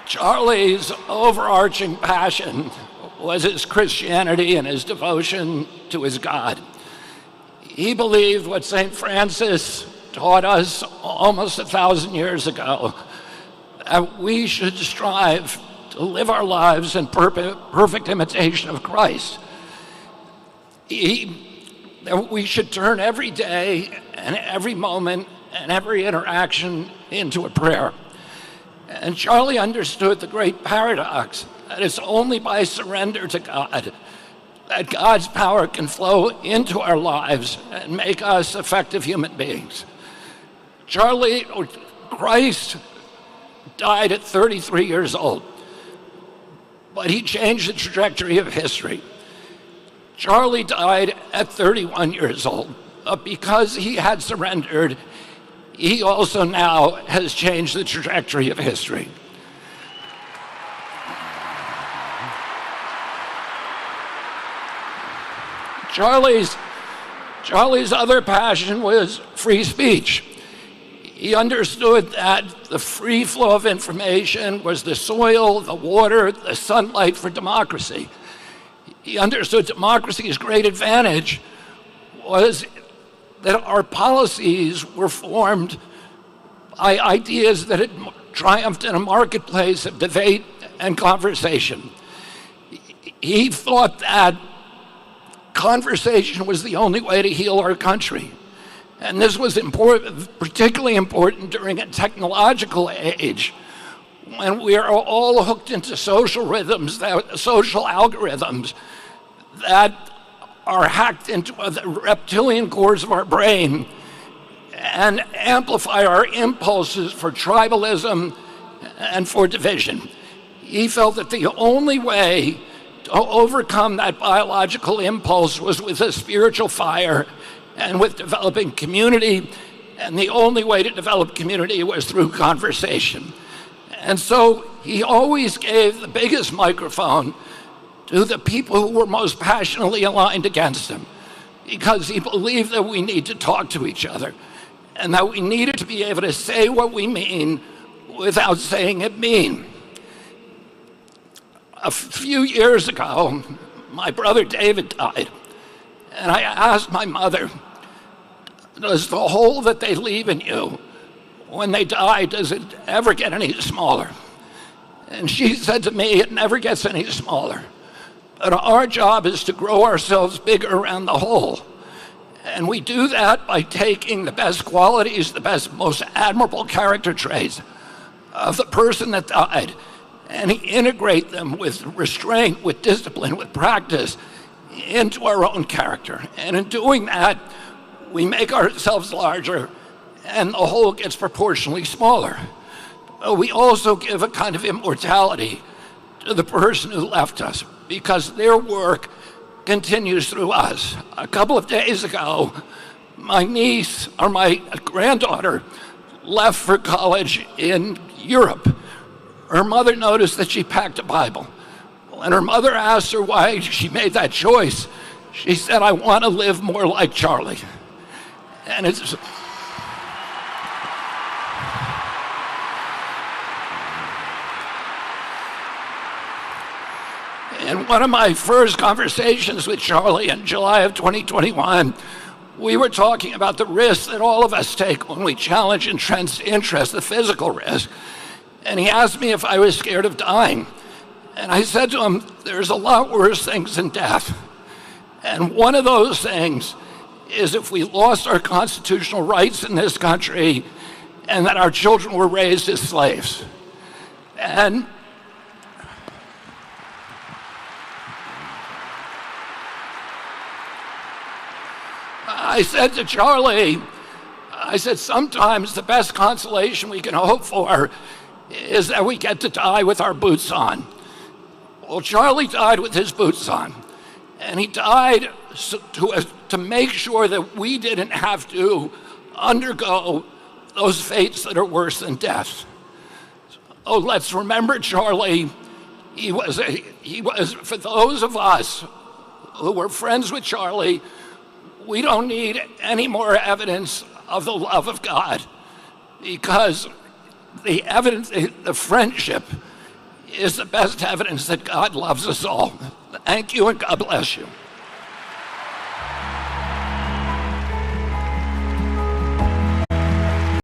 Charlie's overarching passion was his Christianity and his devotion to his God. He believed what St. Francis taught us almost 1,000 years ago, that we should strive to live our lives in perfect imitation of Christ. That we should turn every day and every moment and every interaction into a prayer. And Charlie understood the great paradox that it's only by surrender to God that God's power can flow into our lives and make us effective human beings. Christ died at 33 years old, but he changed the trajectory of history. Charlie died at 31 years old, but because he had surrendered, he also now has changed the trajectory of history. Charlie's other passion was free speech. He understood that the free flow of information was the soil, the water, the sunlight for democracy. He understood democracy's great advantage was that our policies were formed by ideas that had triumphed in a marketplace of debate and conversation. He thought that conversation was the only way to heal our country. And this was particularly important during a technological age when we are all hooked into social rhythms, social algorithms that are hacked into the reptilian cores of our brain and amplify our impulses for tribalism and for division. He felt that the only way to overcome that biological impulse was with a spiritual fire and with developing community, and the only way to develop community was through conversation. And so he always gave the biggest microphone to the people who were most passionately aligned against him, because he believed that we need to talk to each other and that we needed to be able to say what we mean without saying it mean. A few years ago, my brother David died, and I asked my mother, does the hole that they leave in you when they die, does it ever get any smaller? And she said to me, it never gets any smaller. But our job is to grow ourselves bigger around the hole. And we do that by taking the best qualities, the best, most admirable character traits of the person that died, and integrate them with restraint, with discipline, with practice into our own character. And in doing that, we make ourselves larger and the whole gets proportionally smaller. But we also give a kind of immortality to the person who left us, because their work continues through us. A couple of days ago, my granddaughter left for college in Europe. Her mother noticed that she packed a Bible. When her mother asked her why she made that choice, she said, I want to live more like Charlie. And it's... In one of my first conversations with Charlie in July of 2021, we were talking about the risks that all of us take when we challenge entrenched interest, the physical risk. And he asked me if I was scared of dying. And I said to him, there's a lot worse things than death. And one of those things is if we lost our constitutional rights in this country and that our children were raised as slaves. And I said to Charlie, I said, sometimes the best consolation we can hope for is that we get to die with our boots on. Well, Charlie died with his boots on, and he died to make sure that we didn't have to undergo those fates that are worse than death. Oh, let's remember Charlie. He was, for those of us who were friends with Charlie, we don't need any more evidence of the love of God, because the evidence, the friendship is the best evidence that God loves us all. Thank you, and God bless you.